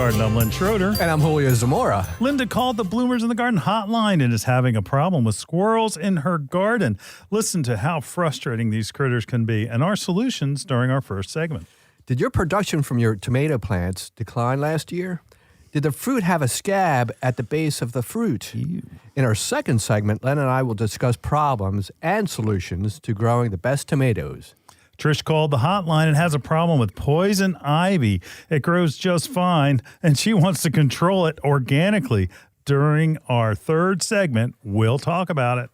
Garden. I'm Len Schroeder. And I'm Julio Zamora. Linda called the Bloomers in the Garden hotline and is having a problem with squirrels in her garden. Listen to how frustrating these critters can be and our solutions during our first segment. Did your production from your tomato plants decline last year? Did the fruit have a scab at the base of the fruit? Ew. In our second segment, Len and I will discuss problems and solutions to growing the best tomatoes. Trish called the hotline and has a problem with poison ivy. It grows just fine, and she wants to control it organically. During our third segment, we'll talk about it.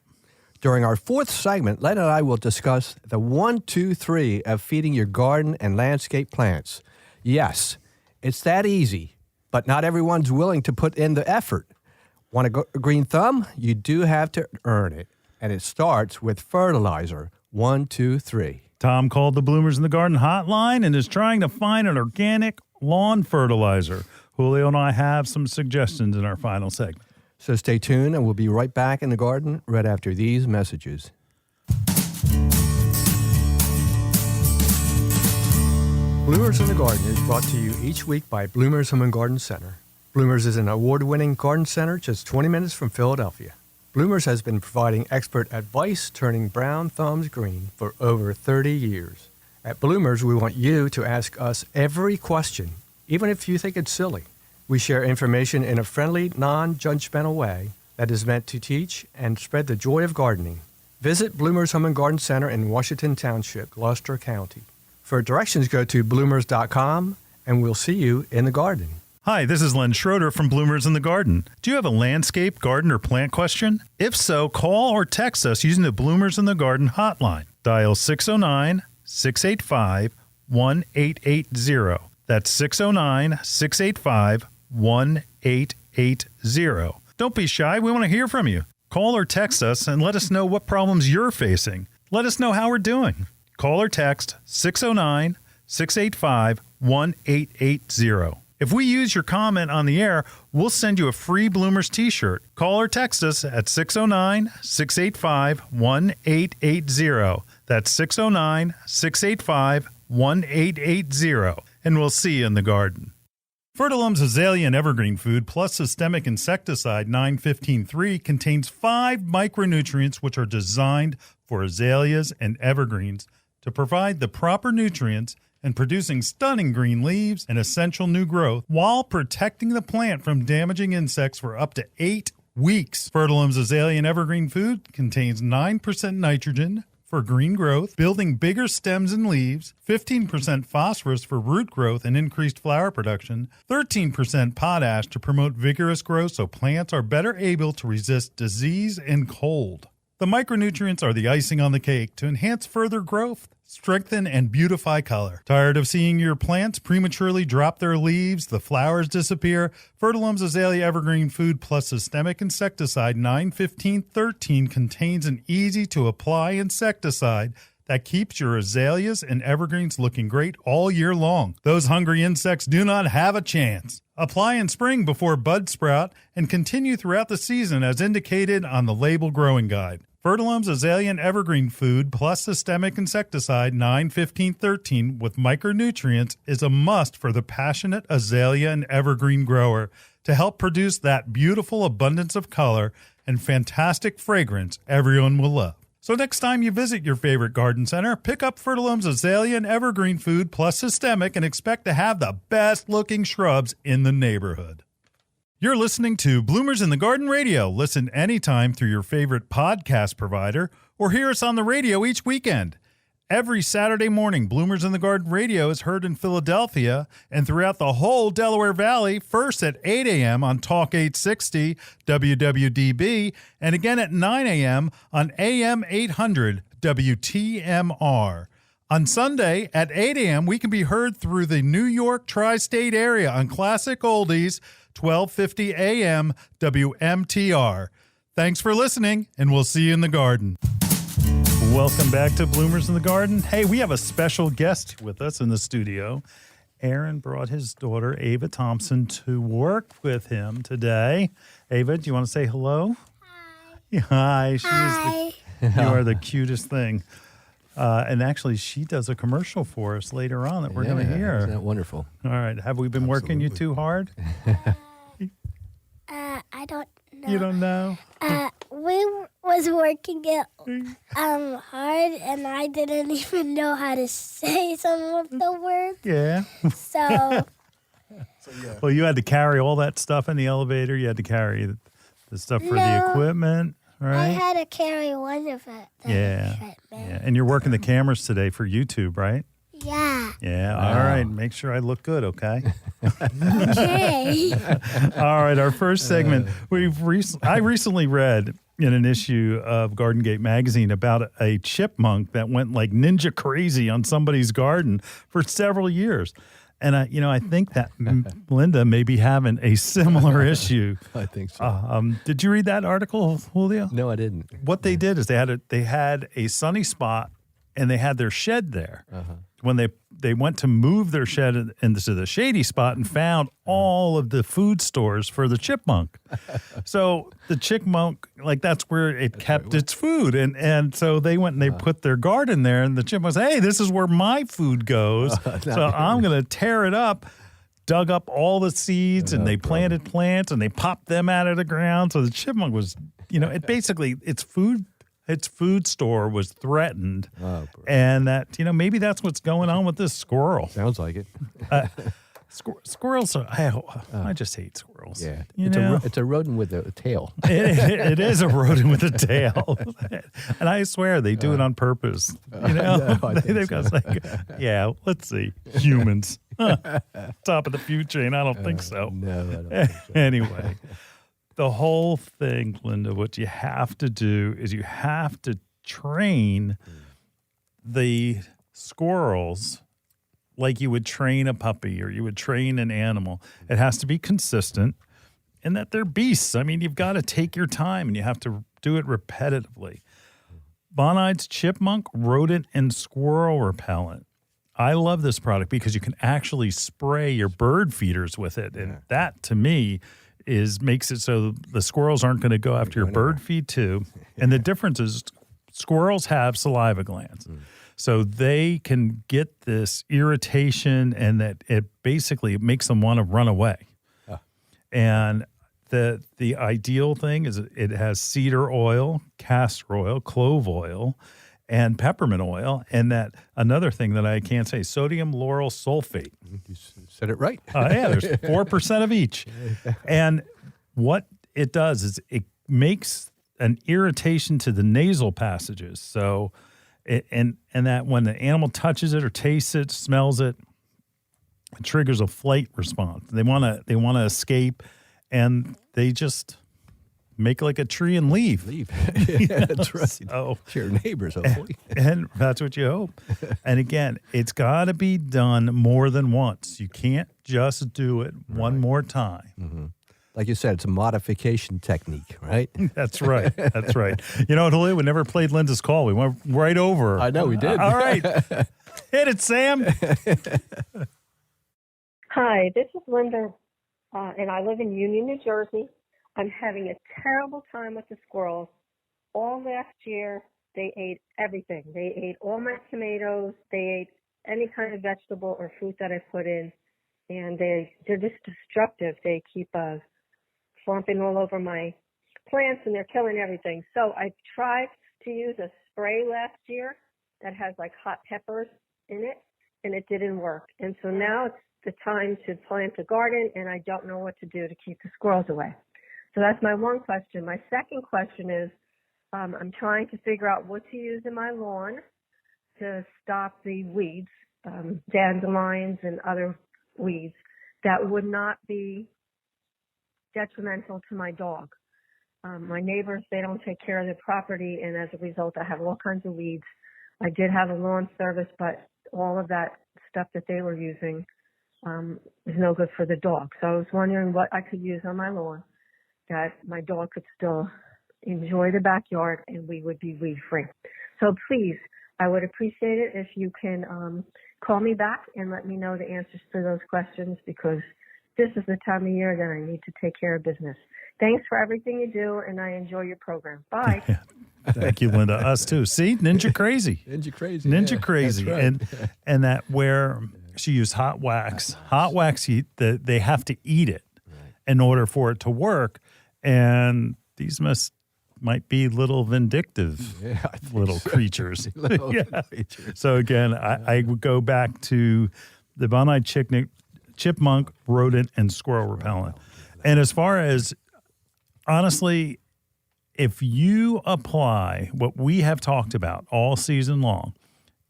During our fourth segment, Len and I will discuss the 1, 2, 3 of feeding your garden and landscape plants. Yes, it's that easy, but not everyone's willing to put in the effort. Want a green thumb? You do have to earn it, and it starts with fertilizer. 1, 2, 3. Tom called the Bloomers in the Garden hotline and is trying to find an organic lawn fertilizer. Julio and I have some suggestions in our final segment. So stay tuned, and we'll be right back in the garden right after these messages. Bloomers in the Garden is brought to you each week by Bloomers Home and Garden Center. Bloomers is an award-winning garden center just 20 minutes from Philadelphia. Bloomers has been providing expert advice turning brown thumbs green for over 30 years. At Bloomers, we want you to ask us every question, even if you think it's silly. We share information in a friendly, non-judgmental way that is meant to teach and spread the joy of gardening. Visit Bloomers Home and Garden Center in Washington Township, Gloucester County. For directions, go to bloomers.com, and we'll see you in the garden. Hi, this is Len Schroeder from Bloomers in the Garden. Do you have a landscape, garden, or plant question? If so, call or text us using the Bloomers in the Garden hotline. Dial 609-685-1880. That's 609-685-1880. Don't be shy. We want to hear from you. Call or text us and let us know what problems you're facing. Let us know how we're doing. Call or text 609-685-1880. If we use your comment on the air, we'll send you a free Bloomers t-shirt. Call or text us at 609-685-1880. That's 609-685-1880. And we'll see you in the garden. Fertilum's Azalea and Evergreen Food plus Systemic Insecticide 915-3 contains 5 micronutrients which are designed for azaleas and evergreens to provide the proper nutrients and producing stunning green leaves and essential new growth while protecting the plant from damaging insects for up to 8 weeks. Fertilum's Azalea and Evergreen Food contains 9% nitrogen for green growth, building bigger stems and leaves, 15% phosphorus for root growth and increased flower production, 13% potash to promote vigorous growth so plants are better able to resist disease and cold. The micronutrients are the icing on the cake to enhance further growth, strengthen, and beautify color. Tired of seeing your plants prematurely drop their leaves, the flowers disappear? Fertilum's Azalea Evergreen Food plus Systemic Insecticide 915-13 contains an easy-to-apply insecticide that keeps your azaleas and evergreens looking great all year long. Those hungry insects do not have a chance. Apply in spring before buds sprout and continue throughout the season as indicated on the label growing guide. Fertilum's Azalea and Evergreen Food plus Systemic Insecticide 915-13 with micronutrients is a must for the passionate azalea and evergreen grower to help produce that beautiful abundance of color and fantastic fragrance everyone will love. So next time you visit your favorite garden center, pick up Fertilum's Azalea and Evergreen Food plus Systemic and expect to have the best looking shrubs in the neighborhood. You're listening to Bloomers in the Garden Radio. Listen anytime through your favorite podcast provider or hear us on the radio each weekend. Every Saturday morning, Bloomers in the Garden Radio is heard in Philadelphia and throughout the whole Delaware Valley, first at 8 a.m. on Talk 860 WWDB and again at 9 a.m. on AM 800 WTMR. On Sunday at 8 a.m., we can be heard through the New York tri-state area on Classic Oldies 1250 AM WMTR. Thanks for listening, and we'll see you in the garden. Welcome back to Bloomers in the Garden. Hey, we have a special guest with us in the studio. Aaron brought his daughter, Ava Thompson, to work with him today. Ava, do you want to say hello? Hi. Hi. Hi. You are the cutest thing. And actually, she does a commercial for us later on that we're going to hear. Isn't that wonderful? All right. Have we been working you too hard? I don't know. You don't know? We was working it hard, and I didn't even know how to say some of the words. Yeah. So Well, you had to carry all that stuff in the elevator. You had to carry the stuff for the equipment, I right? had to carry one of it. Yeah. And you're working the cameras today for YouTube, right? Yeah. Yeah. All right. Make sure I look good, okay? Okay. All right. Our first segment. I recently read in an issue of Garden Gate magazine about a chipmunk that went like ninja crazy on somebody's garden for several years. And I think that Linda may be having a similar issue. I think so. Did you read that article, Julio? No, I didn't. What they did is they had a sunny spot, and they had their shed there. When they went to move their shed into the shady spot and found all of the food stores for the chipmunk. So the chipmunk, like that's where it kept its food. And so they went and they put their garden there, and the chipmunk said, hey, this is where my food goes. So I'm going to tear it up. Dug up all the seeds, and they planted plants, and they popped them out of the ground. So the chipmunk was, its food store was threatened, and that maybe that's what's going on with this squirrel. Sounds like it. Squirrels are, I just hate squirrels. Yeah, it's a rodent with a tail. It is a rodent with a tail, and I swear they do it on purpose. No, They've got like, let's see, humans, top of the food chain. I don't think so. No, I don't think so. Anyway. The whole thing, Linda, what you have to do is you have to train the squirrels like you would train a puppy or you would train an animal. It has to be consistent and that they're beasts. I mean, you've got to take your time and you have to do it repetitively. Bonide's chipmunk, rodent, and squirrel repellent. I love this product because you can actually spray your bird feeders with it. And that, to me, makes it so the squirrels aren't going to go after your bird feed too. And the difference is squirrels have saliva glands. So they can get this irritation and that it basically makes them want to run away. And the ideal thing is it has cedar oil, castor oil, clove oil, and peppermint oil. And that another thing that I can't say, sodium lauryl sulfate. You said it right. There's 4% of each. And what it does is it makes an irritation to the nasal passages. So, and that when the animal touches it or tastes it, smells it, it triggers a flight response. They want to escape, and they just make like a tree and leave. That's right. So, to your neighbors, hopefully. And that's what you hope. And again, it's got to be done more than once. You can't just do it one more time. Mm-hmm. Like you said, it's a modification technique, right? That's right. That's right. You know what, Julio? We never played Linda's call. We went right over. I know we did. All right. Hit it, Sam. Hi, this is Linda, and I live in Union, New Jersey. I'm having a terrible time with the squirrels. All last year, they ate everything. They ate all my tomatoes. They ate any kind of vegetable or fruit that I put in, and they're just destructive. They keep flomping all over my plants, and they're killing everything. So I tried to use a spray last year that has like hot peppers in it, and it didn't work. And so now it's the time to plant a garden, and I don't know what to do to keep the squirrels away. So that's my one question. My second question is, I'm trying to figure out what to use in my lawn to stop the weeds, dandelions and other weeds that would not be detrimental to my dog. My neighbors, they don't take care of their property, and as a result, I have all kinds of weeds. I did have a lawn service, but all of that stuff that they were using is no good for the dog. So I was wondering what I could use on my lawn that my dog could still enjoy the backyard and we would be weed free. So please, I would appreciate it if you can call me back and let me know the answers to those questions, because this is the time of year that I need to take care of business. Thanks for everything you do, and I enjoy your program. Bye. Thank you, Linda. Us too. See, ninja crazy. Ninja crazy. Ninja yeah, crazy. that's right. And that where she used hot wax. Hot wax, they have to eat it in order for it to work. And these might be little vindictive little creatures. Little Yeah. creatures. So again, I would go back to the Bonite chipmunk, rodent, and squirrel repellent. And as far as, honestly, if you apply what we have talked about all season long,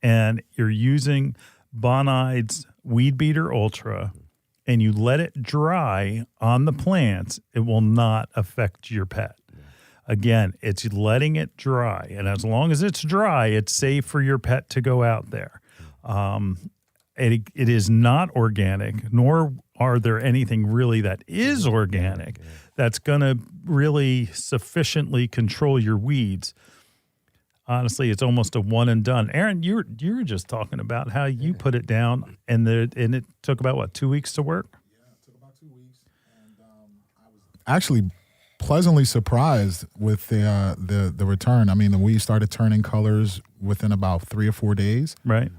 and you're using Bonide's Weed Beater Ultra, and you let it dry on the plants, it will not affect your pet. Again, it's letting it dry. And as long as it's dry, it's safe for your pet to go out there. It is not organic, nor are there anything really that is organic that's going to really sufficiently control your weeds. Honestly, it's almost a one and done. Aaron, you were just talking about how you put it down, and it took about, what, 2 weeks to work? Yeah, it took about 2 weeks. And I was actually pleasantly surprised with the return. I mean, the weeds started turning colors within about 3 or 4 days. Right.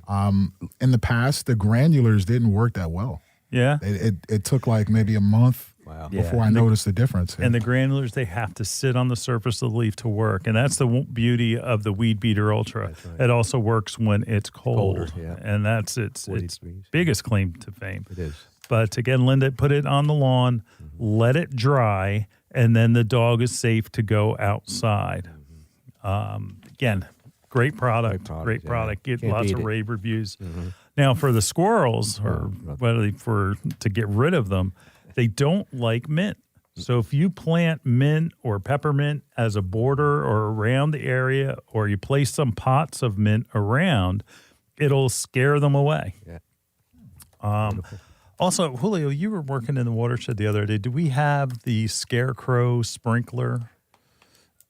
In the past, the granulars didn't work that well. Yeah. It took like maybe a month before I noticed the difference. And the granulars, they have to sit on the surface of the leaf to work. And that's the beauty of the Weed Beater Ultra. Right. It also works when it's cold. Colder, yeah. And that's its degrees. biggest claim to fame. It is. But again, Linda, put it on the lawn, let it dry, and then the dog is safe to go outside. Again, great product. Great product. Yeah. Get Can't lots beat of it. rave reviews. Now, for the squirrels, or whether to get rid of them, they don't like mint. So if you plant mint or peppermint as a border or around the area, or you place some pots of mint around, it'll scare them away. Yeah. Also, Julio, you were working in the watershed the other day. Do we have the scarecrow sprinkler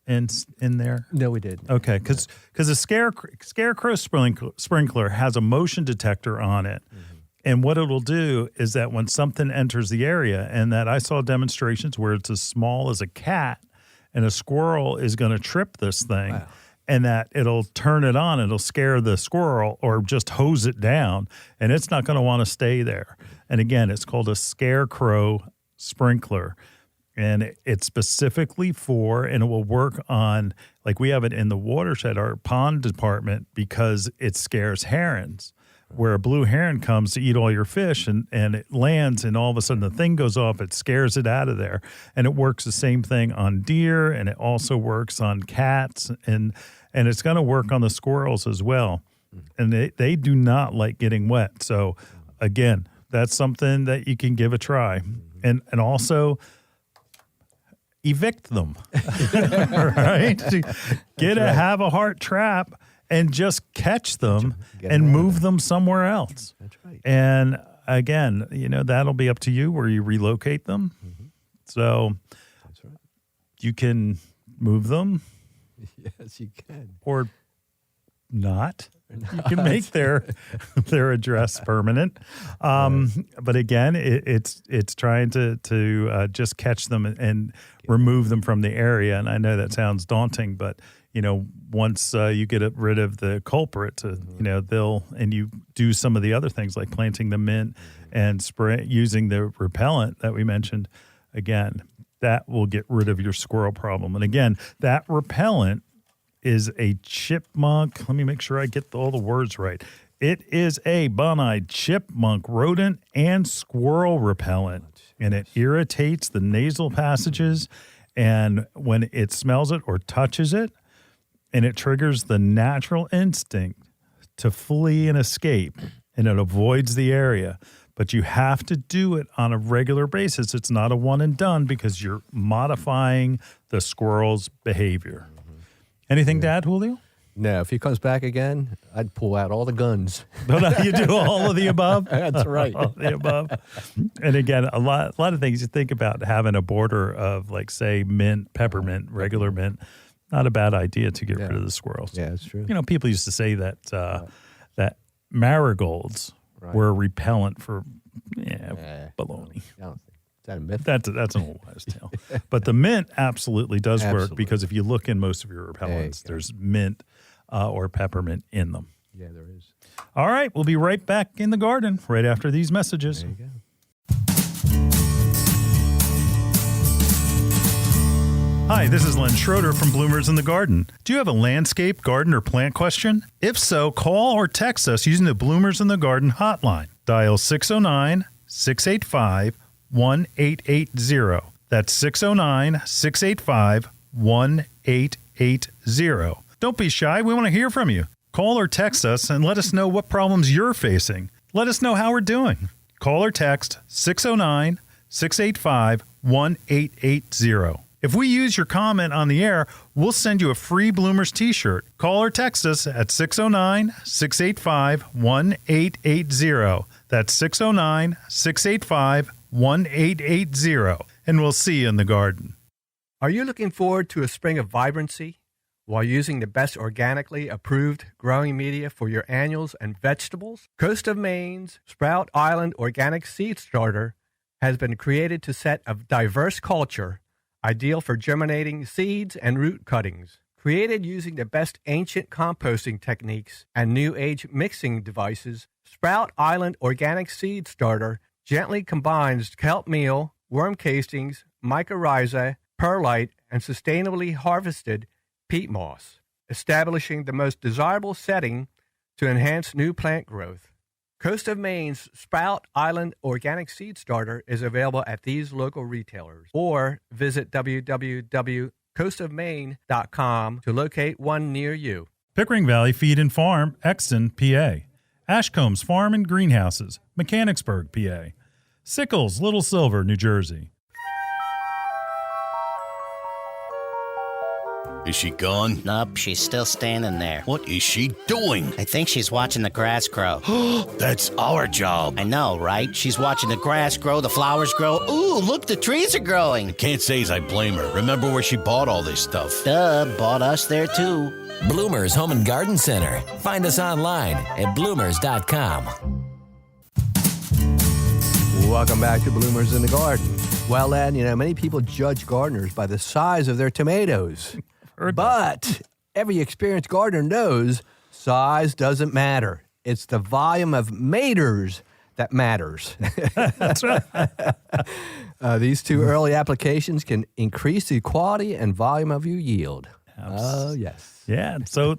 in there? No, we did. Okay, because a scarecrow sprinkler has a motion detector on it. And what it'll do is that when something enters the area, and that I saw demonstrations where it's as small as a cat and a squirrel is going to trip this thing, and that it'll turn it on, it'll scare the squirrel or just hose it down, and it's not going to want to stay there. And again, it's called a scarecrow sprinkler. And it's specifically for, and it will work on, like we have it in the watershed, our pond department, because it scares herons. Where a blue heron comes to eat all your fish and it lands, and all of a sudden the thing goes off, it scares it out of there. And it works the same thing on deer, and it also works on cats, and it's going to work on the squirrels as well. And they do not like getting wet. So again, that's something that you can give a try. And also evict them, right? Have a heart trap and just catch them and move them somewhere else. That's right. And again, that'll be up to you where you relocate them. So That's right. you can move them Yes, you can. or not. You can make their address permanent. But again, it's trying to just catch them and remove them from the area. And I know that sounds daunting, but once you get rid of the culprit, and you do some of the other things like planting the mint and using the repellent that we mentioned, again, that will get rid of your squirrel problem. And again, that repellent is a chipmunk. Let me make sure I get all the words right. It is a Bonide chipmunk, rodent, and squirrel repellent, and it irritates the nasal passages. And when it smells it or touches it, and it triggers the natural instinct to flee and escape, and it avoids the area. But you have to do it on a regular basis. It's not a one and done because you're modifying the squirrel's behavior. Anything to add, Julio? No, if he comes back again, I'd pull out all the guns. But you do all of the above? That's right. All of the above. And again, a lot of things you think about having a border of, like, say, mint, peppermint, regular mint. Not a bad idea to get rid of the squirrels. Yeah, that's true. People used to say that that marigolds were repellent for baloney. Is that a myth? That's an old wives' tale. But the mint absolutely does work Absolutely. because if you look in most of your repellents, there's mint or peppermint in them. Yeah, there is. All right, we'll be right back in the garden right after these messages. There you go. Hi, this is Len Schroeder from Bloomers in the Garden. Do you have a landscape, garden, or plant question? If so, call or text us using the Bloomers in the Garden hotline. Dial 609-685-1880. That's 609-685-1880. Don't be shy. We want to hear from you. Call or text us and let us know what problems you're facing. Let us know how we're doing. Call or text 609-685-1880. If we use your comment on the air, we'll send you a free Bloomers t-shirt. Call or text us at 609-685-1880. That's 609-685-1880. And we'll see you in the garden. Are you looking forward to a spring of vibrancy while using the best organically approved growing media for your annuals and vegetables? Coast of Maine's Sprout Island Organic Seed Starter has been created to set a diverse culture ideal for germinating seeds and root cuttings. Created using the best ancient composting techniques and new age mixing devices, Sprout Island Organic Seed Starter gently combines kelp meal, worm castings, mycorrhiza, perlite, and sustainably harvested peat moss, establishing the most desirable setting to enhance new plant growth. Coast of Maine's Sprout Island Organic Seed Starter is available at these local retailers, or visit www.coastofmaine.com to locate one near you. Pickering Valley Feed and Farm, Exton, PA. Ashcombs Farm and Greenhouses, Mechanicsburg, PA. Sickles, Little Silver, New Jersey. Is she gone? Nope, she's still standing there. What is she doing? I think she's watching the grass grow. That's our job. I know, right? She's watching the grass grow, the flowers grow. Ooh, look, the trees are growing. Can't say as I blame her. Remember where she bought all this stuff? Duh, bought us there too. Bloomers Home and Garden Center. Find us online at bloomers.com. Welcome back to Bloomers in the Garden. Well, Len, many people judge gardeners by the size of their tomatoes. But every experienced gardener knows size doesn't matter. It's the volume of maters that matters. That's right. These two early applications can increase the quality and volume of your yield. Oh, yes. Yeah. So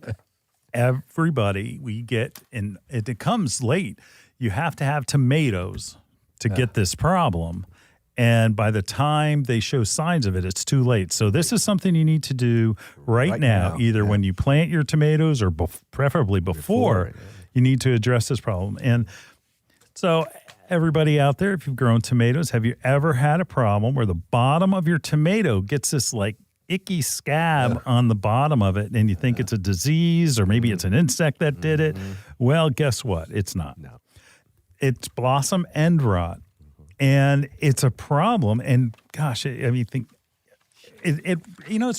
everybody we get, and it comes late, you have to have tomatoes to get this problem. And by the time they show signs of it, it's too late. So this is something you need to do right now, either when you plant your tomatoes or preferably before you need to address this problem. And so everybody out there, if you've grown tomatoes, have you ever had a problem where the bottom of your tomato gets this like icky scab on the bottom of it and you think it's a disease or maybe it's an insect that did it? Well, guess what? It's not. No. It's blossom end rot. And it's a problem. And gosh, it's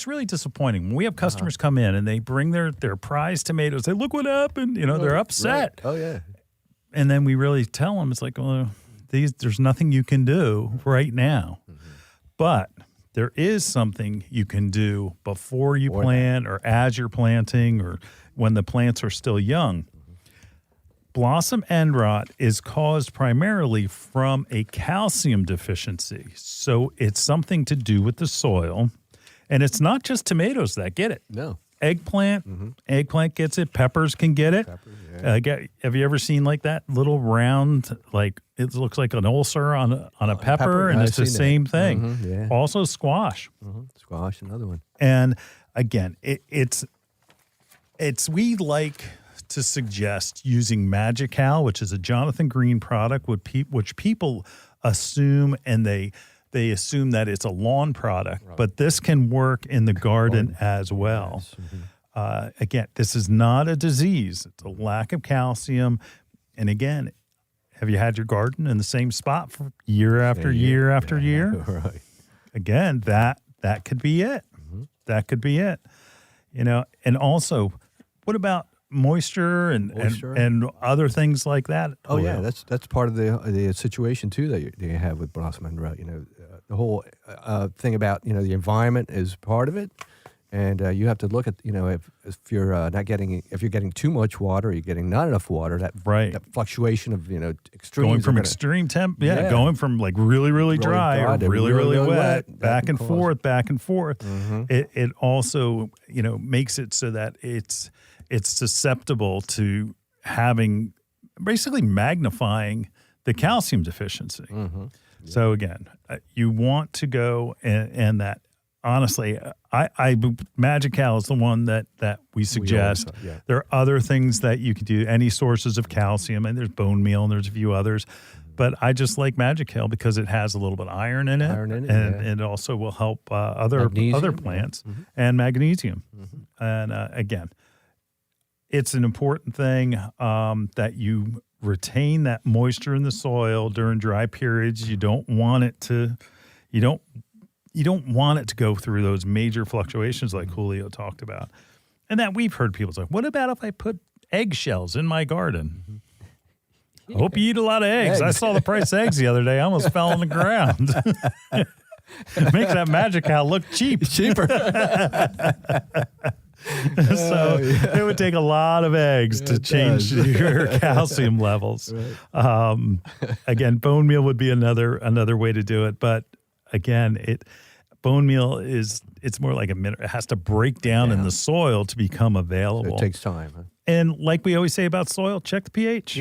really disappointing. When we have customers come in and they bring their prized tomatoes, they look what happened. They're upset. Right. Oh, yeah. And then we really tell them, it's like, well, there's nothing you can do right now. But there is something you can do before you plant or as you're planting or when the plants are still young. Blossom end rot is caused primarily from a calcium deficiency. So it's something to do with the soil. And it's not just tomatoes that get it. No. Eggplant gets it. Peppers can get it. Have you ever seen like that little round, like it looks like an ulcer on a pepper, and it's the same thing. Also squash. Squash, another one. And again, it's we to suggest using Magical, which is a Jonathan Green product, which people assume, and they assume that it's a lawn product, but this can work in the garden as well. Again, this is not a disease. It's a lack of calcium. And again, have you had your garden in the same spot for year after year after year? Right. Again, that could be it. That could be it. And also, what about moisture and other things like that. Oh yeah, that's part of the situation too that you have with blossom and rut. The whole thing about the environment is part of it, and you have to look at if you're if you're getting too much water, or you're getting not enough water. That fluctuation of extremes going from extreme temp, going from like really dry or really wet, back and forth. Mm-hmm. It also makes it so that it's susceptible to having basically magnifying the calcium deficiency. Mm-hmm. Yeah. So again, you want to go and that. Honestly, Magical is the one that we suggest. There are other things that you can do, any sources of calcium, and there's bone meal, and there's a few others. But I just like Magical because it has a little bit of iron in it, and it also will help other plants and magnesium. Mm-hmm. And again, it's an important thing that you retain that moisture in the soil during dry periods. You don't want it to go through those major fluctuations like Julio talked about. And that we've heard people say, what about if I put eggshells in my garden? I hope you eat a lot of eggs. I saw the price of eggs the other day. I almost fell on the ground. It makes that Magical look cheaper. So it would take a lot of eggs to change your calcium levels. Right. Again, bone meal would be another way to do it. But again, bone meal it's more like it has to break down in the soil to become available. So it takes time. Huh? And like we always say about soil, check the pH.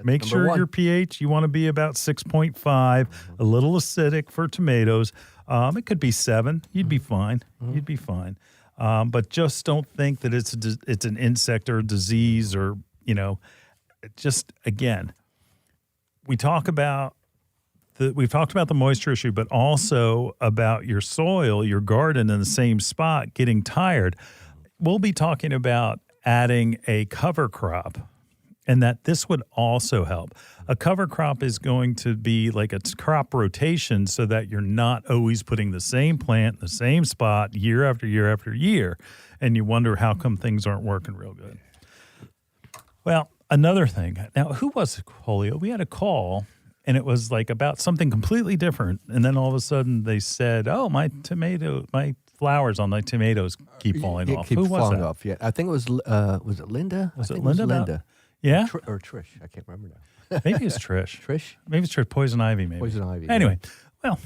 Make sure your pH, you want to be about 6.5, a little acidic for tomatoes. It could be 7. You'd be fine. You'd be fine. But just don't think that it's an insect or a disease or, just again, we've talked about the moisture issue, but also about your soil, your garden in the same spot getting tired. We'll be talking about adding a cover crop, and that this would also help. A cover crop is going to be like a crop rotation so that you're not always putting the same plant in the same spot year after year after year, and you wonder how come things aren't working real good. Well, another thing. Now, who was it, Julio? We had a call, and it was like about something completely different, and then all of a sudden they said, "Oh, my flowers on my tomatoes keep falling off." Who was that? Yeah, I think it was it Linda? Was it Linda? Linda. Yeah? Or Trish. I can't remember now. Maybe it's Trish. Trish? Maybe it's Trish. Poison Ivy, maybe. Poison Ivy. Anyway, well,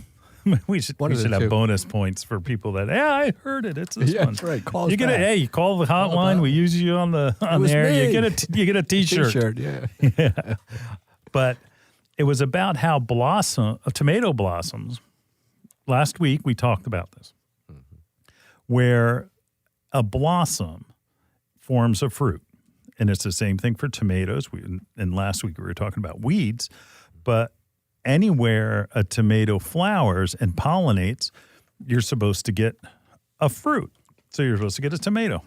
we should have bonus points for people that, I heard it. It's this one. That's right. Call us you back. You call the hotline. We use you on the air. Me. You get a T-shirt. T-shirt, yeah. Yeah. But it was about how tomato blossoms. Last week we talked about this, where a blossom forms a fruit. And it's the same thing for tomatoes. And last week we were talking about weeds. But anywhere a tomato flowers and pollinates, you're supposed to get a fruit. So you're supposed to get a tomato.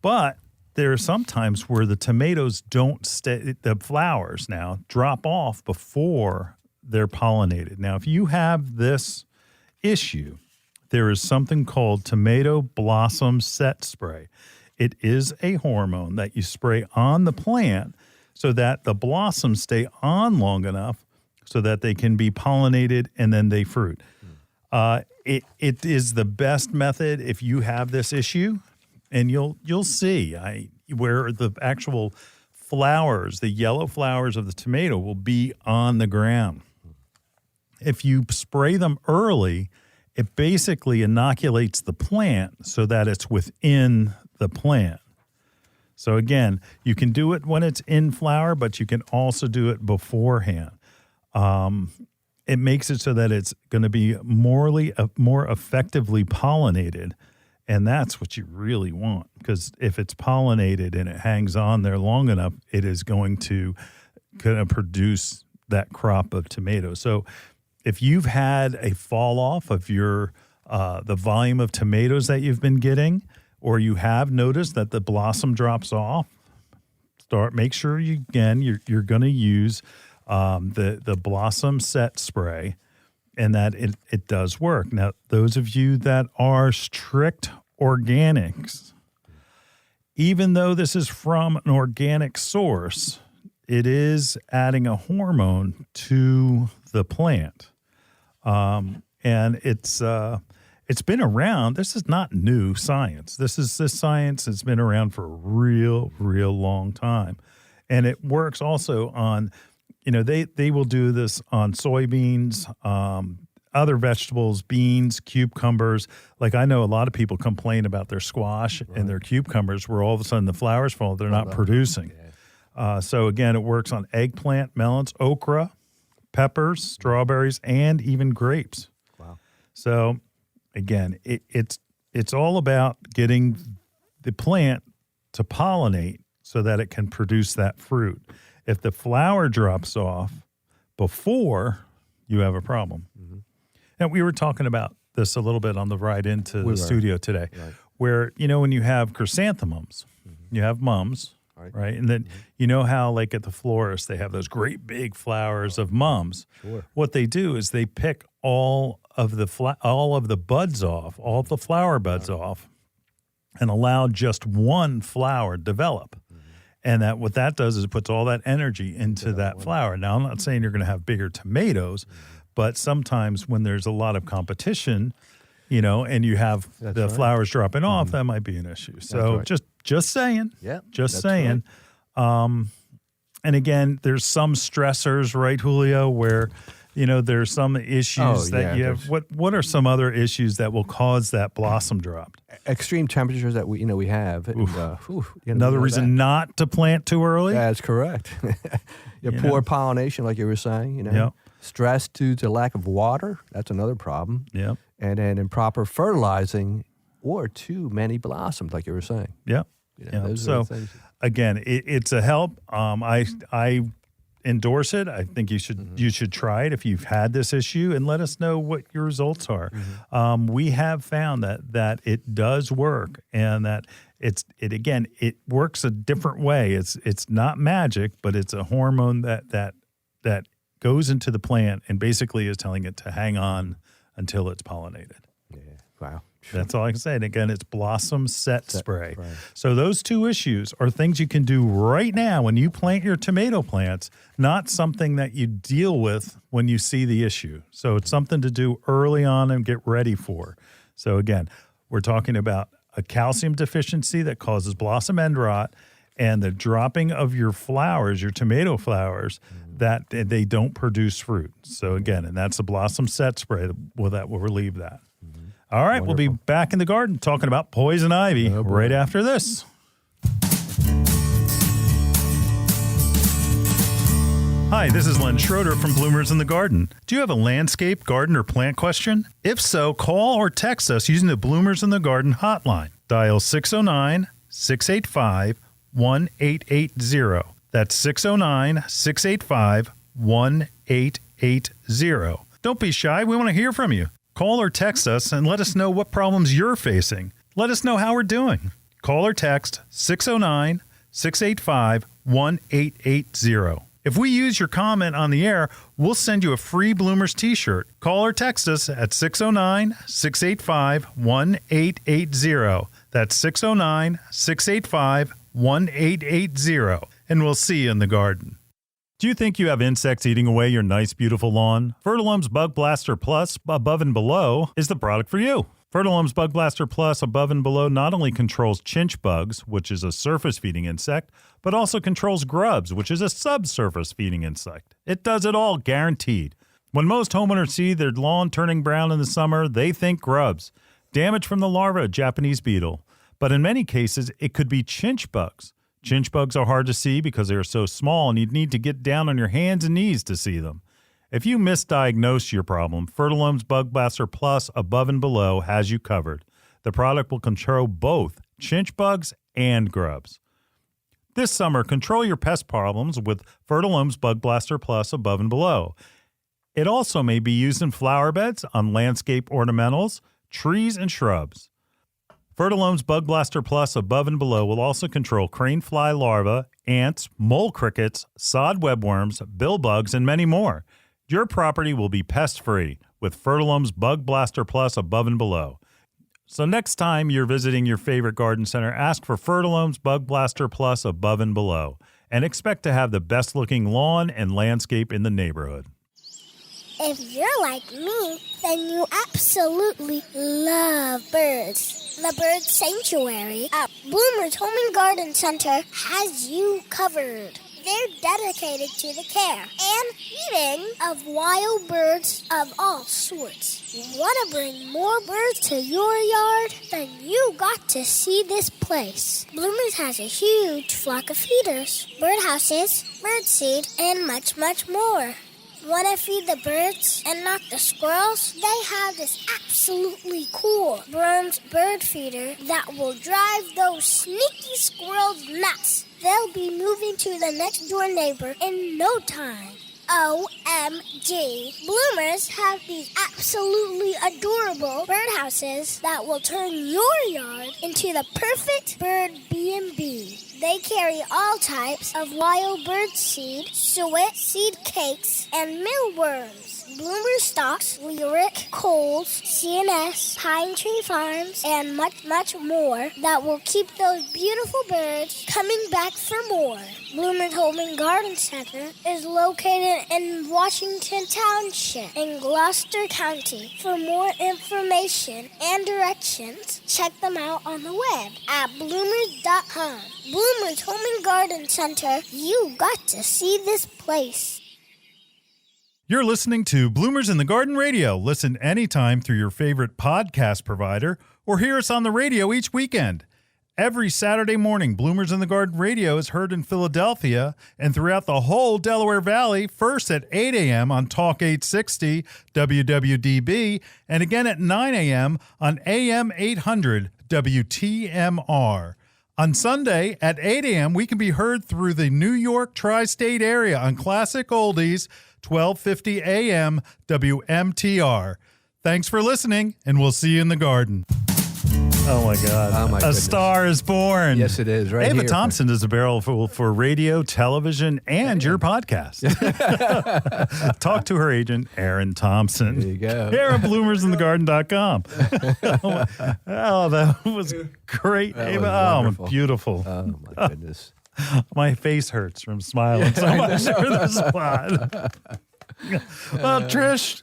But there are some times where the tomatoes don't stay, the flowers now drop off before they're pollinated. Now, if you have this issue, there is something called tomato blossom set spray. It is a hormone that you spray on the plant so that the blossoms stay on long enough so that they can be pollinated and then they fruit. It is the best method if you have this issue, and you'll see where the actual flowers, the yellow flowers of the tomato, will be on the ground. If you spray them early, it basically inoculates the plant so that it's within the plant. So again, you can do it when it's in flower, but you can also do it beforehand. It makes it so that it's going to be more effectively pollinated, and that's what you really want, because if it's pollinated and it hangs on there long enough, it is going to produce that crop of tomatoes. So if you've had a fall off of your the volume of tomatoes that you've been getting, or you have noticed that the blossom drops off, make sure you're going to use the blossom set spray, and that it does work. Now, those of you that are strict organics, even though this is from an organic source, it is adding a hormone to the plant. And it's been around. This is not new science. This science has been around for a real long time. And it works also on, they will do this on soybeans, other vegetables, beans, cucumbers. Like I know a lot of people complain about their squash and their cucumbers where all of a sudden the flowers fall, they're not producing. So again, it works on eggplant, melons, okra, peppers, strawberries, and even grapes. Wow. So again, it's all about getting the plant to pollinate so that it can produce that fruit. If the flower drops off before, you have a problem. Mm-hmm. And we were talking about this a little bit on the ride into the studio today, where, when you have chrysanthemums, you have mums, right? And then how like at the florist, they have those great big flowers of mums. Sure. What they do is they pick all of the buds off, all the flower buds off, and allow just one flower develop. And what that does is it puts all that energy into that flower. Now, I'm not saying you're going to have bigger tomatoes, but sometimes when there's a lot of competition, and you have flowers dropping off, that might be an issue. So just saying. Yeah. Just saying. Right. And again, there's some stressors, right, Julio, where there's some issues that you have. What are some other issues that will cause that blossom drop? Extreme temperatures that we have. And, another reason not to plant too early. That's correct. Poor pollination, like you were saying. Stress due to lack of water. That's another problem. Yeah. And then improper fertilizing or too many blossoms, like you were saying. Yeah. So again, it's a help. I endorse it. I think you should try it if you've had this issue, and let us know what your results are. We have found that it does work, and that it works a different way. It's not magic, but it's a hormone that goes into the plant and basically is telling it to hang on until it's pollinated. Yeah. Wow. That's all I can say. And again, it's Blossom Set Spray. So those two issues are things you can do right now when you plant your tomato plants, not something that you deal with when you see the issue. So it's something to do early on and get ready for. So again, we're talking about a calcium deficiency that causes blossom end rot and the dropping of your flowers, your tomato flowers, that they don't produce fruit. So again, and that's the Blossom Set Spray that will relieve that. All right, Wonderful. We'll be back in the garden talking about poison ivy right after this. Hi, this is Len Schroeder from Bloomers in the Garden. Do you have a landscape, garden, or plant question? If so, call or text us using the Bloomers in the Garden hotline. Dial 609-685-1880. That's 609-685-1880. Don't be shy. We want to hear from you. Call or text us and let us know what problems you're facing. Let us know how we're doing. Call or text 609-685-1880. If we use your comment on the air, we'll send you a free Bloomers t-shirt. Call or text us at 609-685-1880. That's 609-685-1880. And we'll see you in the garden. Do you think you have insects eating away your nice, beautiful lawn? Fertilum's Bug Blaster Plus Above and Below is the product for you. Fertilum's Bug Blaster Plus Above and Below not only controls chinch bugs, which is a surface-feeding insect, but also controls grubs, which is a subsurface feeding insect. It does it all, guaranteed. When most homeowners see their lawn turning brown in the summer, they think grubs. Damage from the larva, a Japanese beetle. But in many cases, it could be chinch bugs. Chinch bugs are hard to see because they are so small and you'd need to get down on your hands and knees to see them. If you misdiagnose your problem, Fertilum's Bug Blaster Plus Above and Below has you covered. The product will control both chinch bugs and grubs. This summer, control your pest problems with Fertilum's Bug Blaster Plus Above and Below. It also may be used in flower beds, on landscape ornamentals, trees, and shrubs. Fertilum's Bug Blaster Plus Above and Below will also control crane fly larvae, ants, mole crickets, sod webworms, bill bugs, and many more. Your property will be pest-free with Fertilum's Bug Blaster Plus Above and Below. So next time you're visiting your favorite garden center, ask for Fertilome's Bug Blaster Plus above and below, and expect to have the best-looking lawn and landscape in the neighborhood. If you're like me, then you absolutely love birds. The Bird Sanctuary at Bloomer's Home and Garden Center has you covered. They're dedicated to the care and feeding of wild birds of all sorts. Want to bring more birds to your yard? Then you got to see this place. Bloomers has a huge flock of feeders, birdhouses, birdseed, and much, much more. Want to feed the birds and not the squirrels? They have this absolutely cool bronze bird feeder that will drive those sneaky squirrels nuts. They'll be moving to the next door neighbor in no time. OMG. Bloomers have these absolutely adorable birdhouses that will turn your yard into the perfect bird B&B. They carry all types of wild bird seed, suet, seed cakes, and mealworms. Bloomer stocks, Lyric, Coles, CNS, Pine Tree Farms, and much, much more that will keep those beautiful birds coming back for more. Bloomer's Home and Garden Center is located in Washington Township in Gloucester County. For more information and directions, check them out on the web at bloomers.com. Bloomer's Home and Garden Center, you got to see this place. You're listening to Bloomers in the Garden Radio. Listen anytime through your favorite podcast provider or hear us on the radio each weekend. Every Saturday morning, Bloomers in the Garden Radio is heard in Philadelphia and throughout the whole Delaware Valley, first at 8 a.m. on Talk 860 WWDB and again at 9 a.m. on AM 800 WTMR. On Sunday at 8 a.m., we can be heard through the New York tri-state area on Classic Oldies, 1250 AM WMTR. Thanks for listening, and we'll see you in the garden. Oh, my God. Oh, my goodness. A star is born. Yes, it is. Right Ava here. Thompson is a barrel for radio, television, and your podcast. Talk to her agent, Aaron Thompson. There you go. Aaron, bloomersinthegarden.com. Oh, that was great. That Ava. was Oh, wonderful. Beautiful. Oh, my goodness. My face hurts from smiling so much for the spot. Well, Trish,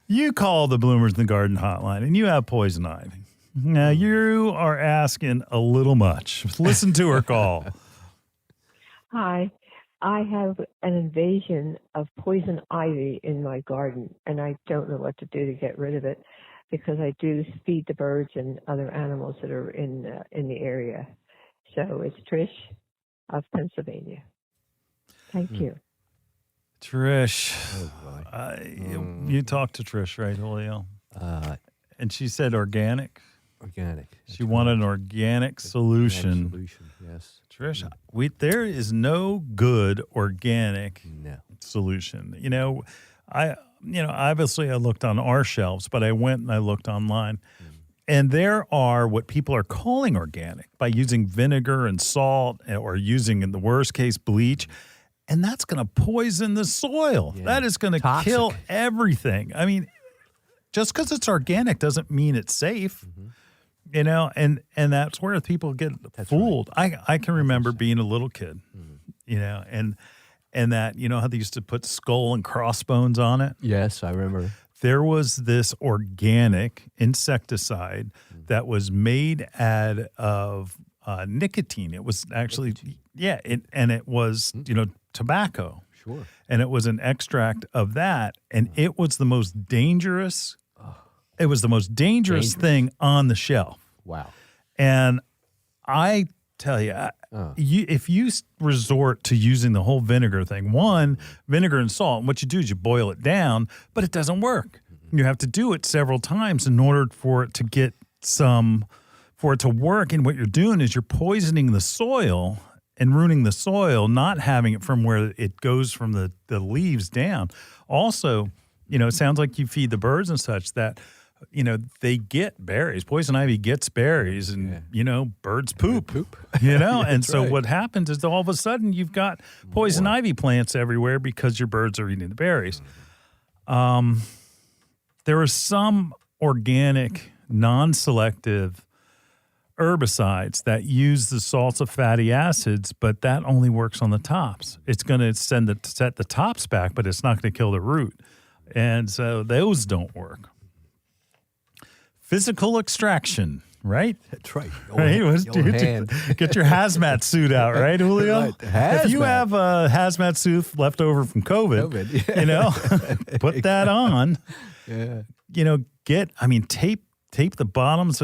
you call the Bloomers in the Garden hotline, and you have poison ivy. Now, you are asking a little much. Listen to her call. Hi. I have an invasion of poison ivy in my garden, and I don't know what to do to get rid of it because I do feed the birds and other animals that are in the area. So it's Trish of Pennsylvania. Thank you. Trish, Oh, you talked to Trish, right, Julio? And she said organic. Organic. She wanted an organic solution. Organic solution, yes. Trish, there is no good organic solution. Obviously I looked on our shelves, but I went and I looked online. And there are what people are calling organic by using vinegar and salt or using, in the worst case, bleach. And that's going to poison the soil. Yeah. That is going to kill everything. I mean, just because it's organic doesn't mean it's safe. And that's where people get fooled. Right. I can remember being a little kid, and that, how they used to put skull and crossbones on it? Yes, I remember. There was this organic insecticide that was made out of nicotine. It was actually, and it was, tobacco. Sure. And it was an extract of that, and it was the most dangerous. It was the most dangerous thing on the shelf. Wow. And I tell you, if you resort to using the whole vinegar thing, vinegar and salt, and what you do is you boil it down, but it doesn't work. You have to do it several times in order for it to work. And what you're doing is you're poisoning the soil and ruining the soil, not having it from where it goes from the leaves down. Also, it sounds like you feed the birds and such that, they get berries. Poison ivy gets berries and, birds poop. And so what happens is all of a sudden you've got poison ivy plants everywhere because your birds are eating the berries. There are some organic non-selective herbicides that use the salts of fatty acids, but that only works on the tops. It's going to set the tops back, but it's not going to kill the root. And so those don't work. Physical extraction, right? That's right. Get your hazmat suit out, right, Julio? Right. If you have a hazmat suit left over from COVID, yeah. you know, put that on. Yeah. You know, tape the bottoms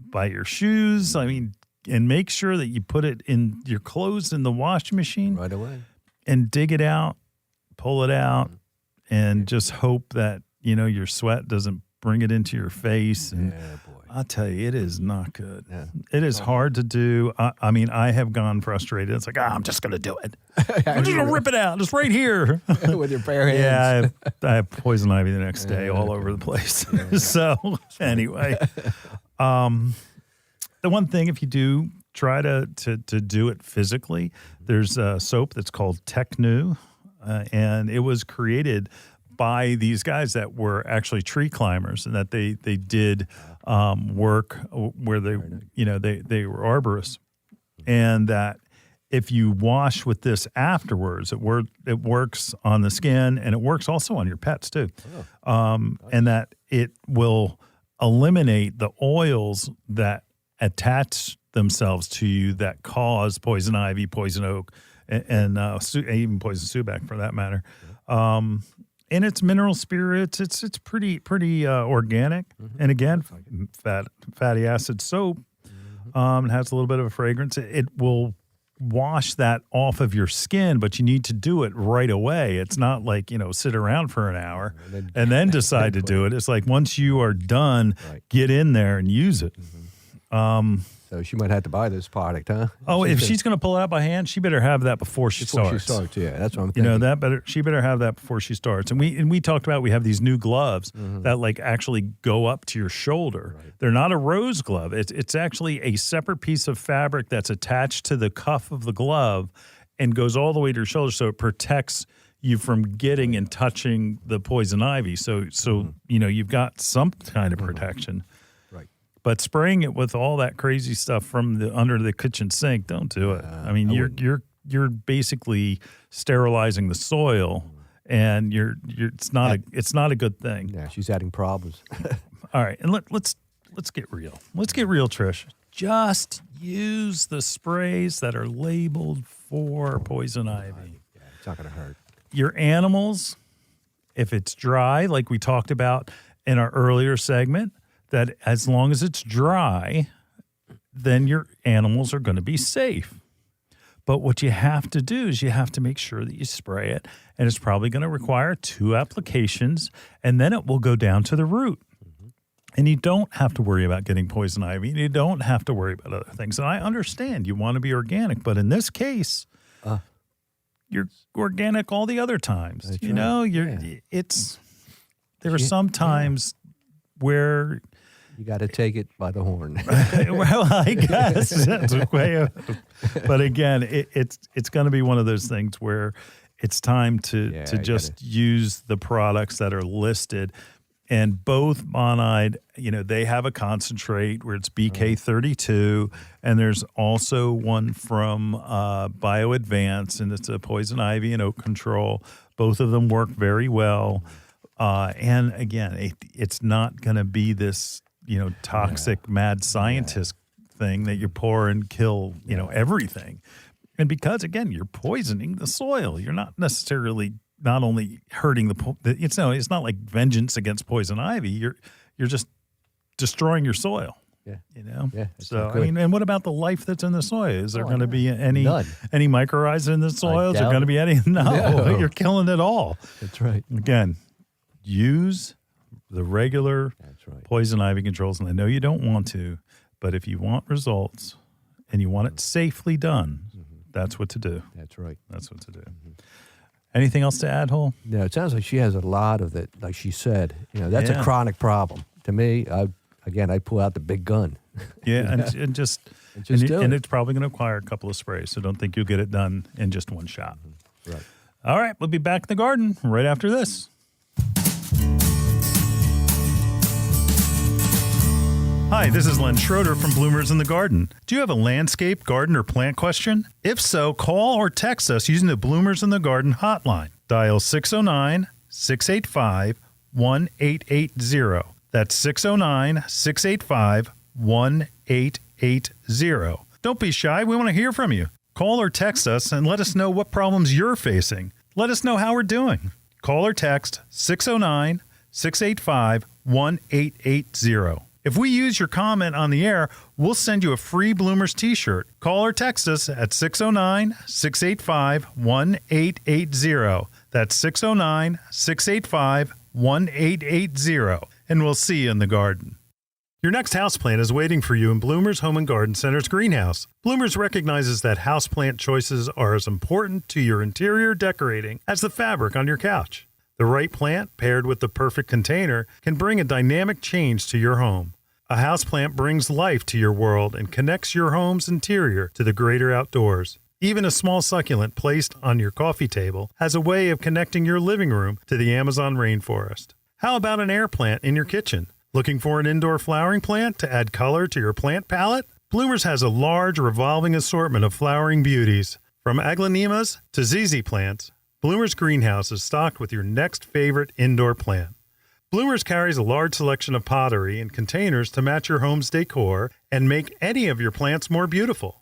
by your shoes. I mean, and make sure that you put it in your clothes in the washing machine Right away. and dig it out, pull it out, and just hope that, you know, your sweat doesn't bring it into your face. And boy. I'll tell you, it is not good. Yeah. It is hard to do. I mean, I have gone frustrated. It's like, I'm just going to do it. I'm just going to rip it out. It's right here. With your bare hands. Yeah, I have poison ivy the next day all over the place. So anyway, the one thing, if you do try to do it physically, there's a soap that's called Technu, and it was created by these guys that were actually tree climbers, and that they did work where they were arborists, and that if you wash with this afterwards, it works on the skin, and it works also on your pets too, and that it will eliminate the oils that attach themselves to you that cause poison ivy, poison oak, and even poison sumac for that matter. And it's mineral spirits. It's pretty organic, and again, fatty acid soap. It has a little bit of a fragrance. It will wash that off of your skin, but you need to do it right away. It's not like, you know, sit around for an hour and then decide to do it. It's like once you are done, get in there and use it. So she might have to buy this product, huh? Oh, if she's going to pull it out by hand, she better have that before she starts. Yeah, that's what I'm thinking. You know, she better have that before she starts. And we talked about, we have these new gloves that like actually go up to your shoulder. Right. They're not a rose glove. It's actually a separate piece of fabric that's attached to the cuff of the glove and goes all the way to your shoulder, so it protects you from getting and touching the poison ivy. So you know, you've got some kind of protection. But spraying it with all that crazy stuff from under the kitchen sink, don't do it. I mean, you're basically sterilizing the soil, and it's not a good thing. Yeah, she's adding problems. All right, and let's get real. Let's get real, Trish. Just use the sprays that are labeled for poison ivy. Yeah, it's not going to hurt. Your animals, if it's dry, like we talked about in our earlier segment, that as long as it's dry, then your animals are going to be safe. But what you have to do is you have to make sure that you spray it, and it's probably going to require 2 applications, and then it will go down to the root. And you don't have to worry about getting poison ivy. You don't have to worry about other things. And I understand you want to be organic, but in this case, you're organic all the other times. That's you right. know, there are some times where you got to take it by the horn. Well, I guess that's a way. But again, it's going to be one of those things where it's time to just use the products that are listed. And both Monide, you know, they have a concentrate where it's BK32, and there's also one from BioAdvance, and it's a poison ivy and oak control. Both of them work very well. And again, it's not going to be this, you know, toxic mad scientist thing that you pour and kill, you know, everything. And because, again, you're poisoning the soil. You're not necessarily not only hurting it's not like vengeance against poison ivy. You're just destroying your soil. Yeah. You know? Yeah. So, I mean, and what about the life that's in the soil? Is there going to be any mycorrhizas in the soil? Is there going to be any? No, you're killing it all. That's right. Again, use the regular poison ivy controls. And I know you don't want to, but if you want results and you want it safely done, that's what to do. That's right. That's what to do. Anything else to add, Hole? No, it sounds like she has a lot of it, like she said. You know, that's a chronic problem. To me, I pull out the big gun. Yeah, and it's probably going to require a couple of sprays, so don't think you'll get it done in just one shot. Right. All right, we'll be back in the garden right after this. Hi, this is Len Schroeder from Bloomers in the Garden. Do you have a landscape, garden, or plant question? If so, call or text us using the Bloomers in the Garden hotline. Dial 609-685-1880. That's 609-685-1880. Don't be shy. We want to hear from you. Call or text us and let us know what problems you're facing. Let us know how we're doing. Call or text 609-685-1880. If we use your comment on the air, we'll send you a free Bloomers t-shirt. Call or text us at 609-685-1880. That's 609-685-1880. And we'll see you in the garden. Your next houseplant is waiting for you in Bloomers Home and Garden Center's greenhouse. Bloomers recognizes that houseplant choices are as important to your interior decorating as the fabric on your couch. The right plant, paired with the perfect container, can bring a dynamic change to your home. A houseplant brings life to your world and connects your home's interior to the greater outdoors. Even a small succulent placed on your coffee table has a way of connecting your living room to the Amazon rainforest. How about an air plant in your kitchen? Looking for an indoor flowering plant to add color to your plant palette? Bloomers has a large revolving assortment of flowering beauties. From aglaonemas to ZZ plants, Bloomers Greenhouse is stocked with your next favorite indoor plant. Bloomers carries a large selection of pottery and containers to match your home's decor and make any of your plants more beautiful.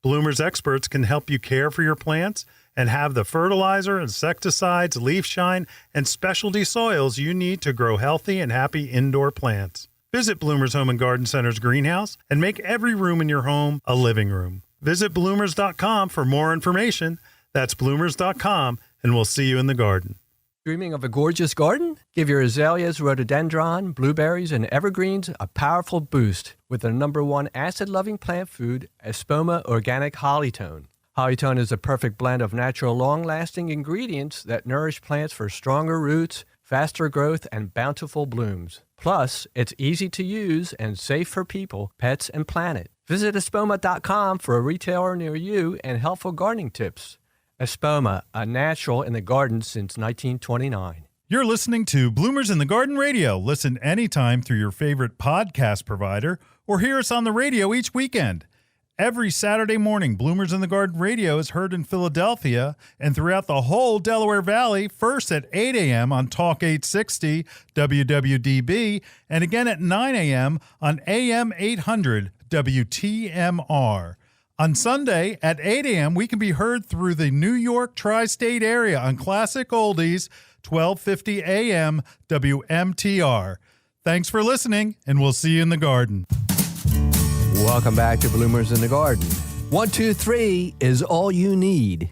Bloomers experts can help you care for your plants and have the fertilizer, insecticides, leaf shine, and specialty soils you need to grow healthy and happy indoor plants. Visit Bloomers Home and Garden Center's greenhouse and make every room in your home a living room. Visit bloomers.com for more information. That's bloomers.com, and we'll see you in the garden. Dreaming of a gorgeous garden? Give your azaleas, rhododendron, blueberries, and evergreens a powerful boost with their #1 acid-loving plant food, Espoma Organic Hollytone. Hollytone is a perfect blend of natural, long-lasting ingredients that nourish plants for stronger roots, faster growth, and bountiful blooms. Plus, it's easy to use and safe for people, pets, and planet. Visit espoma.com for a retailer near you and helpful gardening tips. Espoma, a natural in the garden since 1929. You're listening to Bloomers in the Garden Radio. Listen anytime through your favorite podcast provider or hear us on the radio each weekend. Every Saturday morning, Bloomers in the Garden Radio is heard in Philadelphia and throughout the whole Delaware Valley, first at 8 a.m. on Talk 860 WWDB and again at 9 a.m. on AM 800 WTMR. On Sunday at 8 a.m., we can be heard through the New York tri-state area on Classic Oldies, 1250 a.m. WMTR. Thanks for listening, and we'll see you in the garden. Welcome back to Bloomers in the Garden. 1, 2, 3 is all you need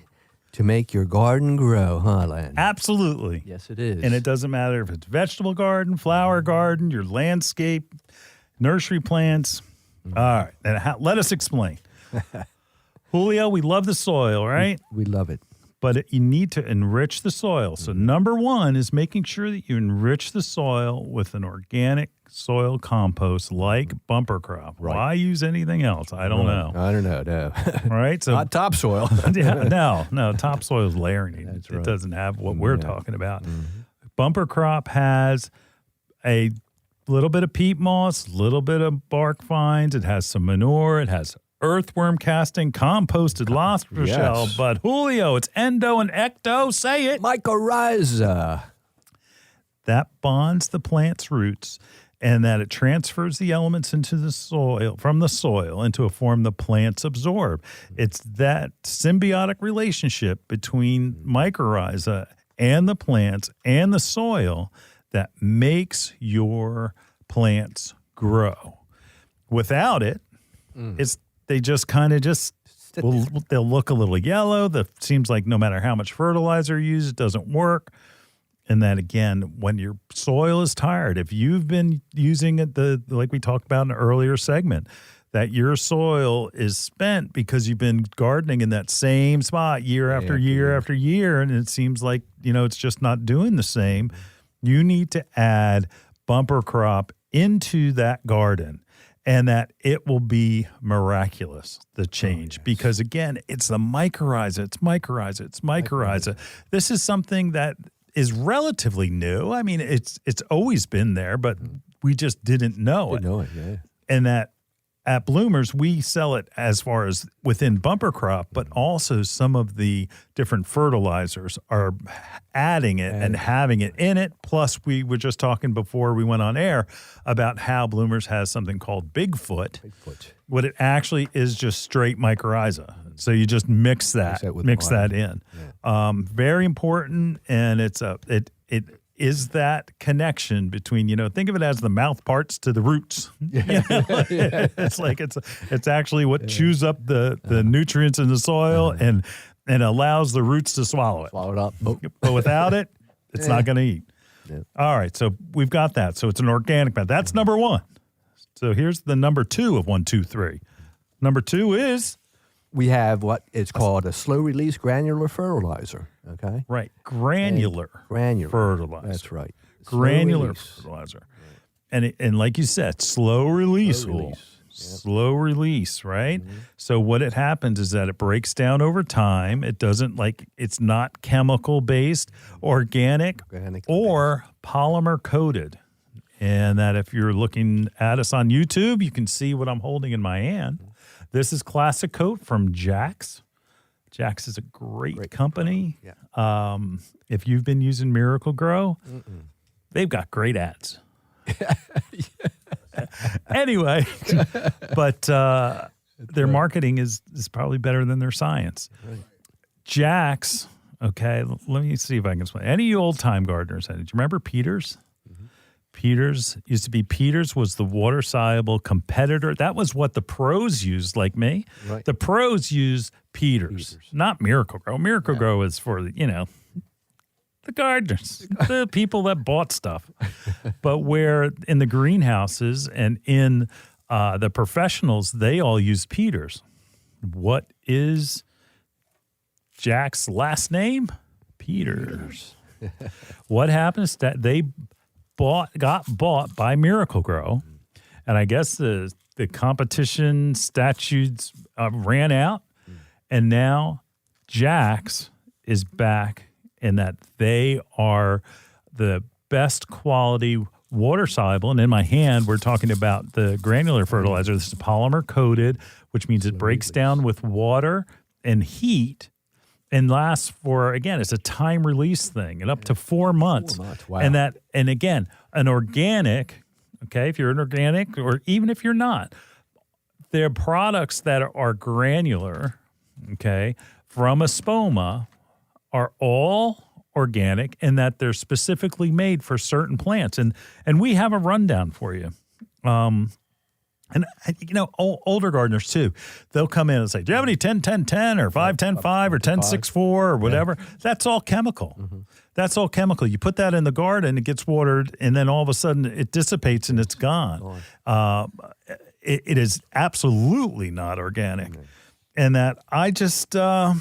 to make your garden grow, huh, Len? Absolutely. Yes, it is. And it doesn't matter if it's vegetable garden, flower garden, your landscape, nursery plants. All right, and let us explain. Julio, we love the soil, right? We love it. But you need to enrich the soil. So number one is making sure that you enrich the soil with an organic soil compost like bumper crop. Right. Why use anything else? I don't know. I don't know, no. Right? So not topsoil. Yeah, no, topsoil is layering. That's It right. doesn't have what we're talking about. Bumper crop has a little bit of peat moss, little bit of bark fines. It has some manure. It has earthworm casting, composted lobster shell. But Julio, it's endo and ecto. Say it. Mycorrhiza. That bonds the plant's roots and that it transfers the elements into the soil, from the soil into a form the plants absorb. It's that symbiotic relationship between mycorrhiza and the plants and the soil that makes your plants grow. Without it, they just kind of they'll look a little yellow. That seems like no matter how much fertilizer you use, it doesn't work. And then again, when your soil is tired, if you've been using it, like we talked about in an earlier segment, that your soil is spent because you've been gardening in that same spot year after year after year, and it seems like, it's just not doing the same. You need to add bumper crop into that garden, and that it will be miraculous, the change. Because again, it's the mycorrhiza, it's mycorrhiza. This is something that is relatively new. I mean, it's always been there, but we just didn't know it. And that at Bloomers, we sell it as far as within bumper crop, but also some of the different fertilizers are adding it and having it in it. Plus, we were just talking before we went on air about how Bloomers has something called Bigfoot. What it actually is just straight mycorrhiza. So you just mix that in. Yeah. Very important, and it is that connection between, think of it as the mouth parts to the roots. It's like it's actually what chews up the nutrients in the soil and allows the roots to swallow it. Swallow it up. Oh. But without it, it's not going to eat. Yeah. All right, so we've got that. So it's an organic matter. That's number one. So here's the number two of 1, 2, 3. Number two is we have what is called a slow-release granular fertilizer, okay? Right, granular fertilizer. That's right. Granular fertilizer. And like you said, slow release. Slow release, right? Mm-hmm. So what it happens is that it breaks down over time. It doesn't it's not chemical-based, organic or polymer-coated. And that if you're looking at us on YouTube, you can see what I'm holding in my hand. This is Classic Coat from Jax. Jax is a great company. Yeah. If you've been using Miracle Grow, they've got great ads. Anyway, but their marketing is probably better than their science. Right. Jax, okay, let me see if I can explain. Any of you old-time gardeners, did you remember Peters? Peters used to be was the water-soluble competitor. That was what the pros used, like me. Right. The pros use Peters, not Miracle Grow. Miracle Grow is for, the gardeners, the people that bought stuff. But where in the greenhouses and in the professionals, they all use Peters. What is Jack's last name? Peters. What happens that they got bought by Miracle Grow, and I guess the competition statutes ran out, and now Jax is back in that they are the best quality water soluble. And in my hand, we're talking about the granular fertilizer. This is polymer coated, which means it breaks down with water and heat. And lasts for, again, it's a time release thing, and up to 4 months. 4 months, wow. And again, an organic, okay, if you're an organic, or even if you're not, there are products that are granular, okay, from a spoma are all organic in that they're specifically made for certain plants. And we have a rundown for you. And, older gardeners, too, they'll come in and say, do you have any 10-10-10 or 5-10-5 or 10-6-4 or whatever? Yeah. That's all chemical. Mm-hmm. That's all chemical. You put that in the garden, it gets watered, and then all of a sudden it dissipates and it's gone. It is absolutely not organic. Mm-hmm. And that I just, over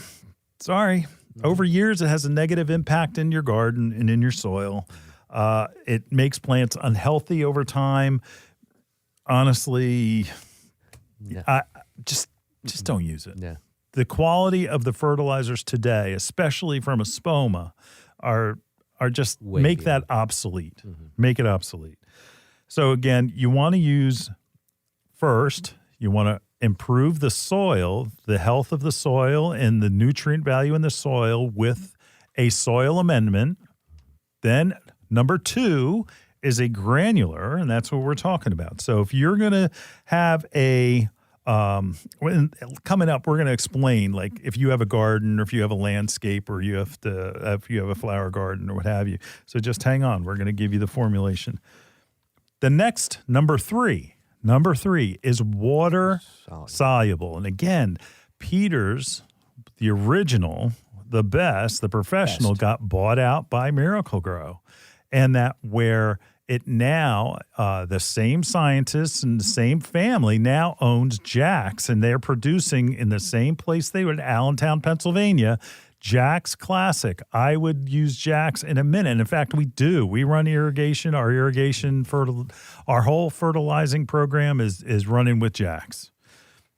years it has a negative impact in your garden and in your soil. It makes plants unhealthy over time. Honestly, I just don't use it. Yeah. The quality of the fertilizers today, especially from a spoma, are just make that obsolete. Mm-hmm. Make it obsolete. So again, you want to use first, you want to improve the soil, the health of the soil and the nutrient value in the soil with a soil amendment. Then number 2 is a granular, and that's what we're talking about. So if you're going to have coming up, we're going to explain, like if you have a garden or if you have a landscape or if you have a flower garden or what have you. So just hang on. We're going to give you the formulation. The next, number 3 is water soluble. And again, Peters, the original, the best, the professional, got bought out by Miracle Grow. And that where it now, the same scientists and the same family now owns Jax, and they're producing in the same place they would, Allentown, Pennsylvania, Jax Classic. I would use Jax in a minute. And in fact, we do. We run irrigation. Our our whole fertilizing program is running with Jax.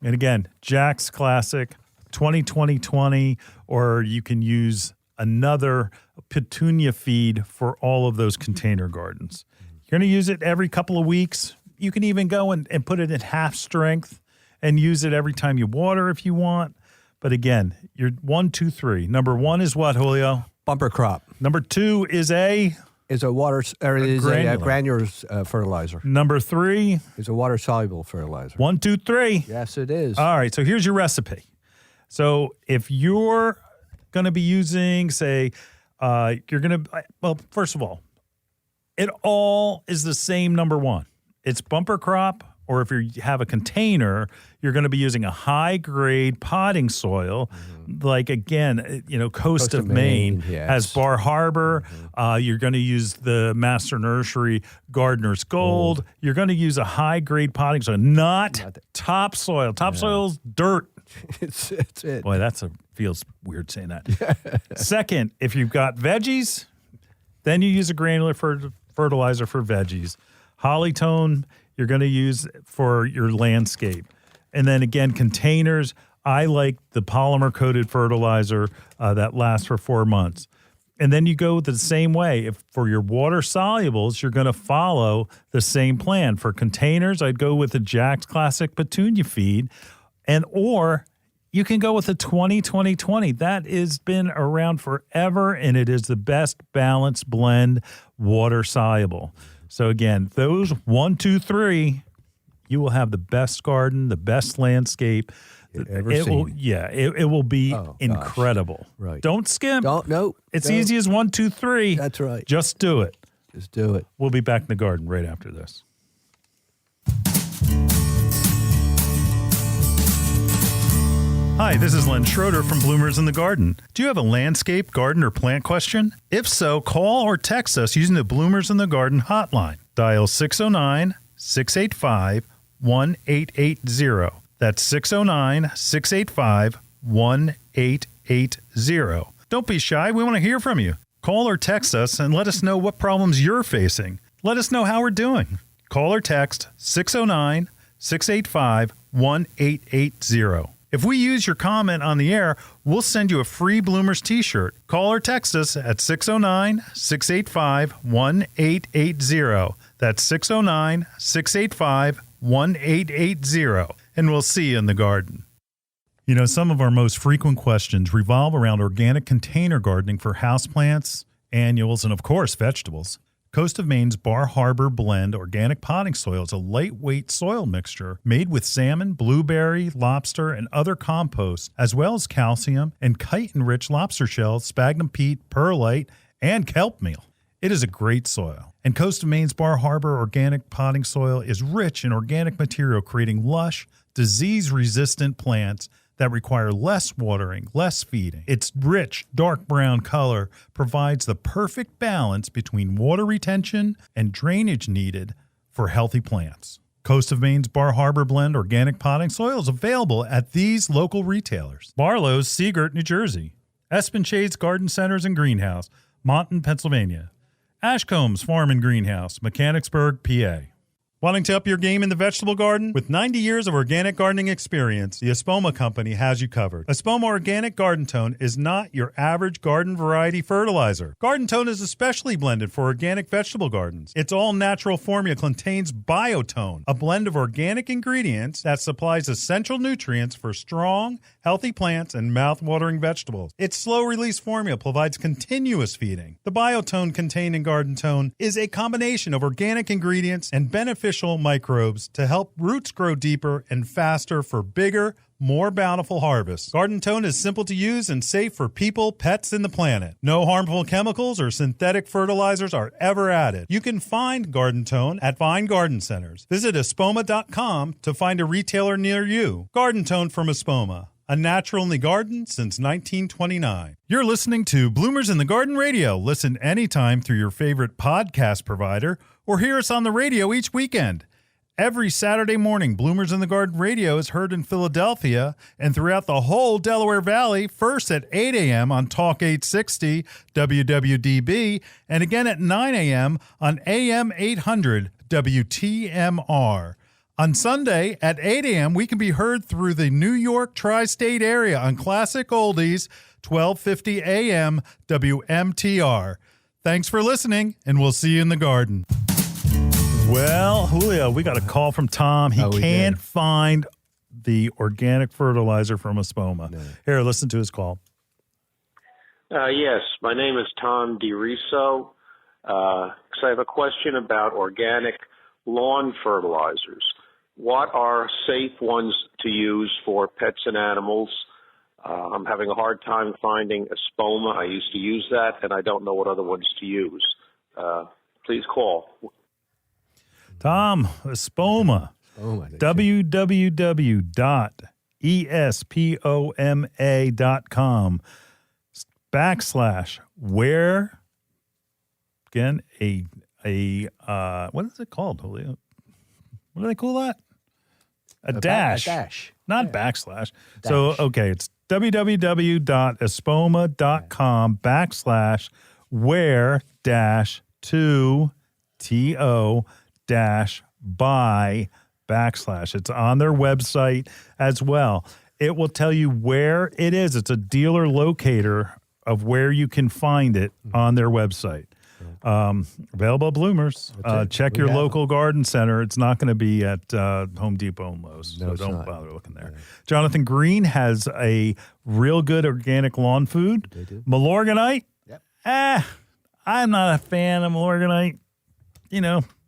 And again, Jax Classic, 20-20-20, or you can use another petunia feed for all of those container gardens. You're going to use it every couple of weeks. You can even go and put it in half strength and use it every time you water if you want. But again, you're 1, 2, 3. Number 1 is what, Julio? Bumper crop. Number 2 is a granular fertilizer. Number 3 is a water soluble fertilizer. 1, 2, 3. Yes, it is. All right. So here's your recipe. So if you're going to be using, say, first of all, it all is the same number 1. It's bumper crop, or if you have a container, you're going to be using a high-grade potting soil. Like, again, Coast of Maine has Bar Harbor. You're going to use the Master Nursery Gardener's Gold. You're going to use a high-grade potting soil, not topsoil. Topsoil's dirt. It's it. Boy, feels weird saying that. Second, if you've got veggies, then you use a granular fertilizer for veggies. Hollytone, you're going to use for your landscape. And then again, containers, I like the polymer-coated fertilizer that lasts for 4 months. And then you go the same way. If for your water solubles, you're going to follow the same plan. For containers, I'd go with the Jack's Classic Petunia Feed, or you can go with the 20-20-20. That has been around forever, and it is the best balanced blend water soluble. So again, those 1, 2, 3, you will have the best garden, the best landscape. It will be incredible. Right. Don't skimp. No. It's easy as 1, 2, 3. That's right. Just do it. Just do it. We'll be back in the garden right after this. Hi, this is Len Schroeder from Bloomers in the Garden. Do you have a landscape, garden, or plant question? If so, call or text us using the Bloomers in the Garden hotline. Dial 609-685-1880. That's 609-685-1880. Don't be shy. We want to hear from you. Call or text us and let us know what problems you're facing. Let us know how we're doing. Call or text 609-685-1880. If we use your comment on the air, we'll send you a free Bloomers t-shirt. Call or text us at 609-685-1880. That's 609-685-1880. And we'll see you in the garden. Some of our most frequent questions revolve around organic container gardening for houseplants, annuals, and of course, vegetables. Coast of Maine's Bar Harbor Blend organic potting soil is a lightweight soil mixture made with salmon, blueberry, lobster, and other composts, as well as calcium and chitin-rich lobster shells, sphagnum peat, perlite, and kelp meal. It is a great soil. And Coast of Maine's Bar Harbor organic potting soil is rich in organic material, creating lush, disease-resistant plants that require less watering, less feeding. Its rich, dark brown color provides the perfect balance between water retention and drainage needed for healthy plants. Coast of Maine's Bar Harbor Blend organic potting soil is available at these local retailers: Barlow's, Seagirt, New Jersey; Espen Shade's Garden Centers and Greenhouse, Monton, Pennsylvania; Ashcomb's Farm and Greenhouse, Mechanicsburg, PA. Wanting to up your game in the vegetable garden? With 90 years of organic gardening experience, the Espoma Company has you covered. Espoma Organic Garden Tone is not your average garden variety fertilizer. Garden Tone is especially blended for organic vegetable gardens. Its all-natural formula contains Biotone, a blend of organic ingredients that supplies essential nutrients for strong, healthy plants and mouth-watering vegetables. Its slow-release formula provides continuous feeding. The Biotone contained in Garden Tone is a combination of organic ingredients and beneficial microbes to help roots grow deeper and faster for bigger, more bountiful harvests. Garden Tone is simple to use and safe for people, pets, and the planet. No harmful chemicals or synthetic fertilizers are ever added. You can find Garden Tone at fine garden centers. Visit espoma.com to find a retailer near you. Garden Tone from Espoma, a natural in the garden since 1929. You're listening to Bloomers in the Garden Radio. Listen anytime through your favorite podcast provider or hear us on the radio each weekend. Every Saturday morning, Bloomers in the Garden Radio is heard in Philadelphia and throughout the whole Delaware Valley, first at 8 a.m. on Talk 860 WWDB and again at 9 a.m. on AM 800 WTMR. On Sunday at 8 a.m., we can be heard through the New York tri-state area on Classic Oldies, 1250 a.m. WMTR. Thanks for listening, and we'll see you in the garden. Well, Julio, we got a call from Tom. He can't find the organic fertilizer from Espoma. No. Here, listen to his call. Yes, my name is Tom DiRiso. I have a question about organic lawn fertilizers. What are safe ones to use for pets and animals? I'm having a hard time finding Espoma. I used to use that, and I don't know what other ones to use. Please call. Tom, Espoma. www.espoma.com / where, again, what is it called, Julio? What do they call that? A dash. Not backslash. Dash. So, okay, it's www.espoma.com / where -to-by / It's on their website as well. It will tell you where it is. It's a dealer locator of where you can find it on their website. Available at Bloomers. Check your local garden center. It's not going to be at Home Depot and Lowe's, so don't bother looking there. Yeah. Jonathan Green has a real good organic lawn food. They do. Milorganite. Yep. I'm not a fan of Milorganite.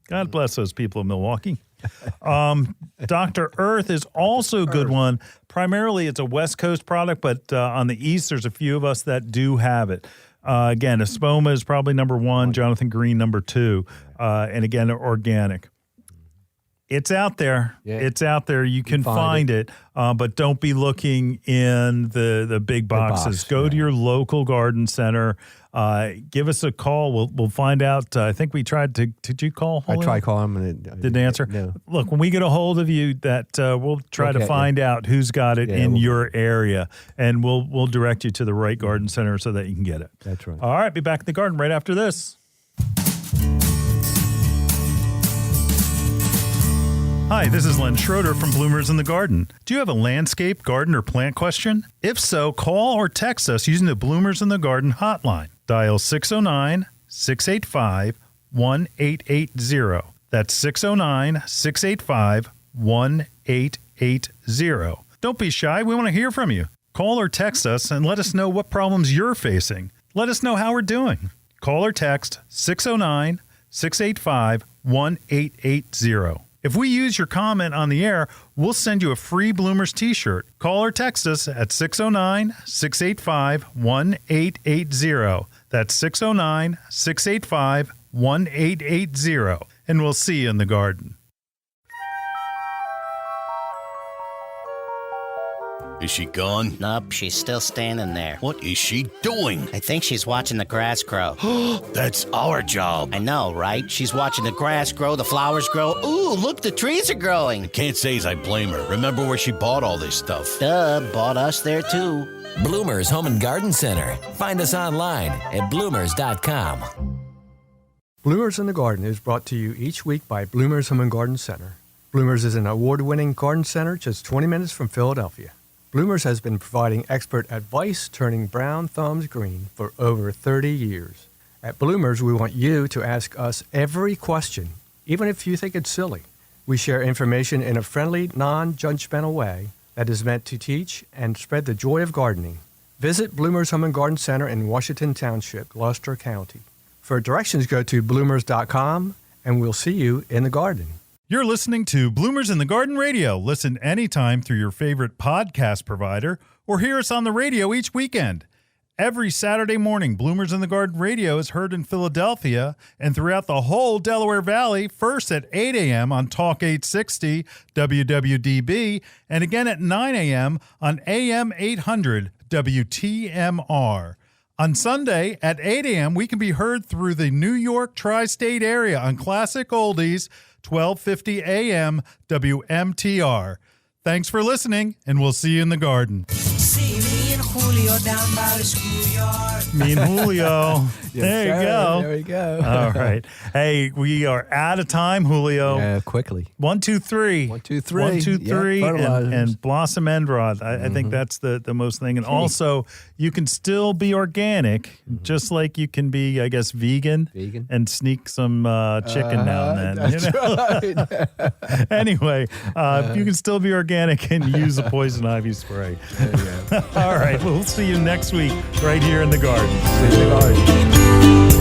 God bless those people in Milwaukee. Dr. Earth is also a good one. Primarily, it's a West Coast product, but on the East, there's a few of us that do have it. Again, Espoma is probably number one, Jonathan Green number two, and again, organic. It's out there. Yeah. It's out there. You can find it, but don't be looking in the big boxes. Go to your local garden center. Give us a call. We'll find out. I think we tried to. Did you call? Julio? I tried calling him and didn't answer. No. Look, when we get a hold of you, we'll try to find out who's got it in your area, and we'll direct you to the right garden center so that you can get it. That's right. All right, be back in the garden right after this. Hi, this is Len Schroeder from Bloomers in the Garden. Do you have a landscape, garden, or plant question? If so, call or text us using the Bloomers in the Garden hotline. Dial 609-685-1880. That's 609-685-1880. Don't be shy. We want to hear from you. Call or text us and let us know what problems you're facing. Let us know how we're doing. Call or text 609-685-1880. If we use your comment on the air, we'll send you a free Bloomers t-shirt. Call or text us at 609-685-1880. That's 609-685-1880. And we'll see you in the garden. Is she gone? Nope, she's still standing there. What is she doing? I think she's watching the grass grow. That's our job. I know, right? She's watching the grass grow, the flowers grow. Ooh, look, the trees are growing. I can't say as I blame her. Remember where she bought all this stuff? Duh, bought us there too. Bloomers Home and Garden Center. Find us online at bloomers.com. Bloomers in the Garden is brought to you each week by Bloomers Home and Garden Center. Bloomers is an award-winning garden center just 20 minutes from Philadelphia. Bloomers has been providing expert advice turning brown thumbs green for over 30 years. At Bloomers, we want you to ask us every question, even if you think it's silly. We share information in a friendly, non-judgmental way that is meant to teach and spread the joy of gardening. Visit Bloomers Home and Garden Center in Washington Township, Gloucester County. For directions, go to bloomers.com, and we'll see you in the garden. You're listening to Bloomers in the Garden Radio. Listen anytime through your favorite podcast provider or hear us on the radio each weekend. Every Saturday morning, Bloomers in the Garden Radio is heard in Philadelphia and throughout the whole Delaware Valley, first at 8 a.m. on Talk 860 WWDB and again at 9 a.m. on AM 800 WTMR. On Sunday at 8 a.m., we can be heard through the New York tri-state area on Classic Oldies 1250 AM WMTR. Thanks for listening, and we'll see you in the garden. See me in Julio down by the schoolyard. Me and Julio. There you go. There we go. All right. Hey, we are out of time, Julio. Yeah, quickly. 1, 2, 3. 1, 2, 3. 1, 2, 3. Yep, and Blossom End Rod. I think that's the most thing. And also, you can still be organic, just like you can be, I guess, vegan. And sneak some chicken now and then. That's right. Anyway, you can still be organic and use a poison ivy spray. Yeah. All right. We'll see you next week right here in the garden. See you in the garden.